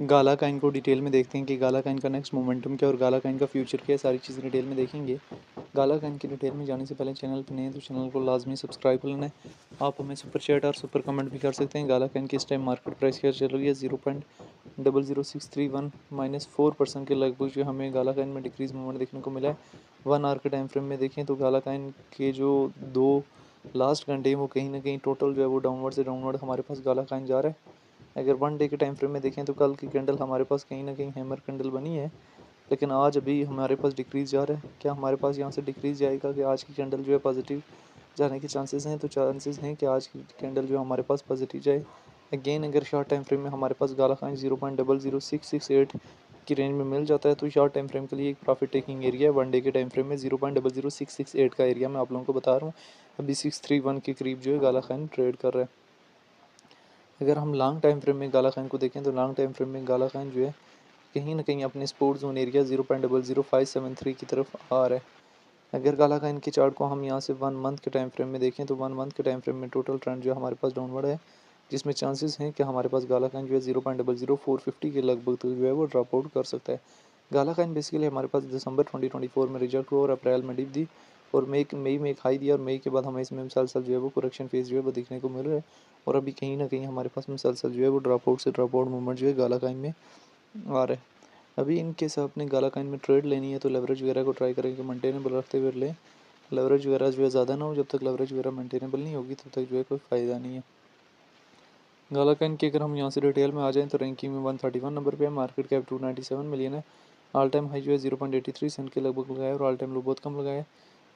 गाला Kine को detail में देखते हैं कि गाला काइन का नेक्स्ट मोमेंटम क्या है और गाला काइन का फ्यूचर क्या है, सारी चीज़ें डिटेल में देखेंगे। गाला काइन की डिटेल में जाने से पहले चैनल पर नए हैं तो चैनल को लाजमी सब्सक्राइब कर लेना है। आप हमें सुपर चैट और सुपर कमेंट भी कर सकते हैं। गाला काइन की इस टाइम मार्केट प्राइस क्या चल रही है, 0.00631 -4% के लगभग जो हमें गाला काइन में डिक्रीज मूवमेंट देखने को मिला है। 1 आवर के टाइम फ्रेम में देखें तो गाला काइन के जो 2 लास्ट घंटे हैं वो कहीं ना कहीं टोटल जो है वो डाउनवर्ड से डाउनवर्ड हमारे पास गाला काइन जा रहा है। अगर 1 डे के टाइम फ्रेम में देखें तो कल की कैंडल हमारे पास कहीं ना कहीं हैमर कैंडल बनी है, लेकिन आज अभी हमारे पास डिक्रीज जा रहा है। क्या हमारे पास यहाँ से डिक्रीज जाएगा कि आज की कैंडल जो है पॉजिटिव जाने के चांसेस हैं? तो चांसेस हैं कि आज की कैंडल जो हमारे पास पॉजिटिव जाए। अगेन अगर शॉर्ट टाइम फ्रेम में हमारे पास गाला काइन 0.00668 की रेंज में मिल जाता है तो शॉर्ट टाइम फ्रेम के लिए एक प्रॉफिट टेकिंग एरिया है। 1 डे के टाइम फ्रेम में 0.00668 का एरिया मैं आप लोगों को बता रहा हूँ। अभी 631 के करीब जो है गाला काइन ट्रेड कर रहा है। अगर हम लॉन्ग टाइम फ्रेम में गाला काइन को देखें तो लॉन्ग टाइम फ्रेम में गाला काइन जो है कहीं ना कहीं अपने सपोर्ट जोन एरिया 0.00573 की तरफ आ रहा है। अगर गाला काइन के चार्ट को हम यहाँ से 1 मंथ के टाइम फ्रेम में देखें तो 1 मंथ के टाइम फ्रेम में टोटल ट्रेंड जो हमारे पास डाउनवर्ड है, जिसमें चांसेस हैं कि हमारे पास गाला काइन जो है 0.00450 के लगभग तो जो है वो ड्रॉप आउट कर सकता है। गाला काइन बेसिकली हमारे पास दिसंबर 2024 में रिजेक्ट हुआ और अप्रैल में डिप दी और मई में एक हाई दिया और मई के बाद हमें इसमें मुसलसल जो है वो करेक्शन फेज जो है वो देखने को मिल रहा है। और अभी कहीं ना कहीं हमारे पास मुसलसल जो है वो ड्रॉप आउट से ड्रॉप आउट मूवमेंट जो है गाला काइन में आ रहा है। अभी इनके साथ अपने गाला काइन में ट्रेड लेनी है तो लेवरेज वगैरह को ट्राई करेंगे मेंटेनेबल रखते हुए लें। लेवरेज वगैरह जो है ज़्यादा ना हो, जब तक लेवरेज वगैरह मेंटेनेबल नहीं होगी तब तक जो है कोई फ़ायदा नहीं है। गाला काइन की अगर हम यहाँ से डिटेल में आ जाएँ तो रैंकिंग में 131 नंबर पे है, मार्केट कैप 297 मिलियन है। ऑल टाइम हाई जो है 0.83 सेंट के लगभग लगाया और ऑल टाइम लो बहुत कम लगाया है।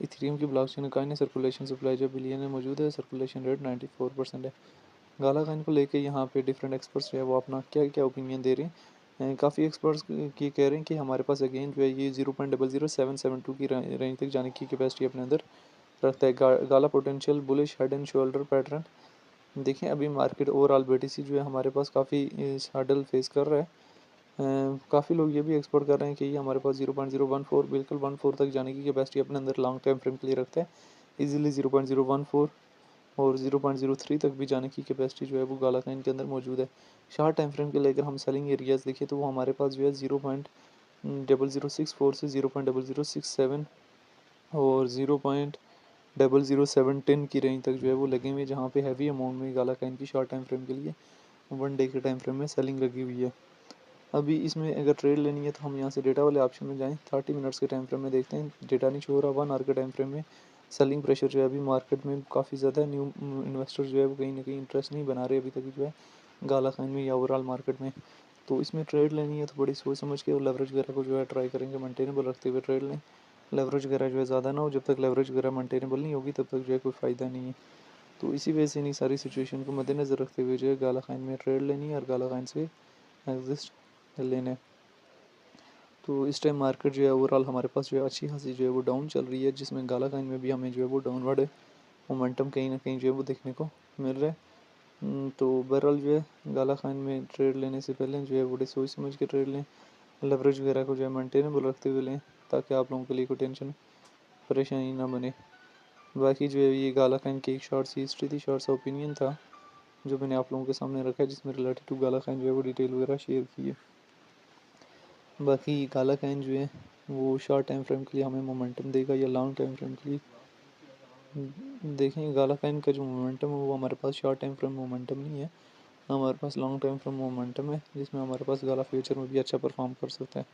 इथेरियम की ब्लॉकचेन कॉइन है, सर्कुलेशन सप्लाई जो बिलियन में मौजूद है, सर्कुलेशन रेट 94% है। गाला काइन को लेके यहाँ पे डिफरेंट एक्सपर्ट्स जो है वो अपना क्या क्या ओपिनियन दे रहे हैं। काफ़ी एक्सपर्ट्स की कह रहे हैं कि हमारे पास अगेन जो है ये 0.00772 की रेंज तक जाने की कैपेसिटी अपने अंदर रखता है। गाला potential bullish head and shoulder pattern देखें। अभी मार्केट ओवरऑल बीटीसी जो है हमारे पास काफ़ी हर्डल फेस कर रहा है। काफ़ी लोग ये भी एक्सपोर्ट कर रहे हैं कि ये हमारे पास 0.014 बिल्कुल 14 तक जाने की कैपेसिटी अपने अंदर लॉन्ग टाइम फ्रेम के लिए रखता है। इजीली 0.014 और 0.03 तक भी जाने की कैपेसिटी जो है वो गाला काइन के अंदर मौजूद है। शॉर्ट टाइम फ्रेम के लिए अगर हम सेलिंग एरियाज़ देखें तो वो हमारे पास जो है 0.0064 से 0.0067 और 0.00710 की रेंज तक जो है वो लगे हुए, जहाँ पे हैवी अमाउंट में गाला काइन की शॉर्ट टाइम फ्रेम के लिए 1 डे के टाइम फ्रेम में सेलिंग लगी हुई है। अभी इसमें अगर ट्रेड लेनी है तो हम यहाँ से डेटा वाले ऑप्शन में जाएं, 30 मिनट्स के टाइम फ्रेम में देखते हैं। डेटा नहीं शो हो रहा। 1 आवर के टाइम फ्रेम में सेलिंग प्रेशर जो है अभी मार्केट में काफ़ी ज़्यादा है। न्यू इन्वेस्टर जो है वो कहीं ना कहीं इंटरेस्ट नहीं बना रहे अभी तक जो है गाला काइन में या ओवरऑल मार्केट में। तो इसमें ट्रेड लेनी है तो बड़ी सोच समझ के और लेवरेज वगैरह को जो है ट्राई करेंगे मेंटेनेबल रखते हुए ट्रेड लें। लेवरेज वगैरह जो है ज़्यादा ना हो, जब तक लेवरेज वगैरह मेंटेनेबल नहीं होगी तब तक जो है कोई फ़ायदा नहीं है। तो इसी वजह से इन्हीं सारी सिचुएशन को मद्देनज़र रखते हुए जो है गाला काइन में ट्रेड लेनी है और गाला काइन से एग्जिस्ट लेना है। तो इस टाइम मार्केट जो है ओवरऑल हमारे पास जो है अच्छी खासी जो है वो डाउन चल रही है, जिसमें गाला काइन में भी हमें जो है वो डाउनवर्ड मोमेंटम कहीं ना कहीं जो है वो देखने को मिल रहा है। तो ओवरऑल जो है गाला काइन में ट्रेड लेने से पहले जो है बड़ी सोच समझ के ट्रेड लें। लेवरेज वगैरह को जो है मेंटेनेबल रखते हुए लें ताकि आप लोगों के लिए कोई टेंशन परेशानी ना बने। बाकी जो है ये गाला काइन की एक शॉर्ट सी हिस्ट्री थी, शॉर्ट सा ओपिनियन था जो मैंने आप लोगों के सामने रखा है, जिसमें रिलेटेड टू गाला काइन जो है वो डिटेल वगैरह शेयर की है। बाकी काला काइन जो है वो शॉर्ट टाइम फ्रेम के लिए हमें मोमेंटम देगा या लॉन्ग टाइम फ्रेम के लिए देखें। गाला काइन का जो मोमेंटम है वो हमारे पास शॉर्ट टाइम फ्रेम मोमेंटम नहीं है, हमारे पास लॉन्ग टाइम फ्रेम मोमेंटम है, जिसमें हमारे पास गाला फ्यूचर में भी अच्छा परफॉर्म कर सकता है।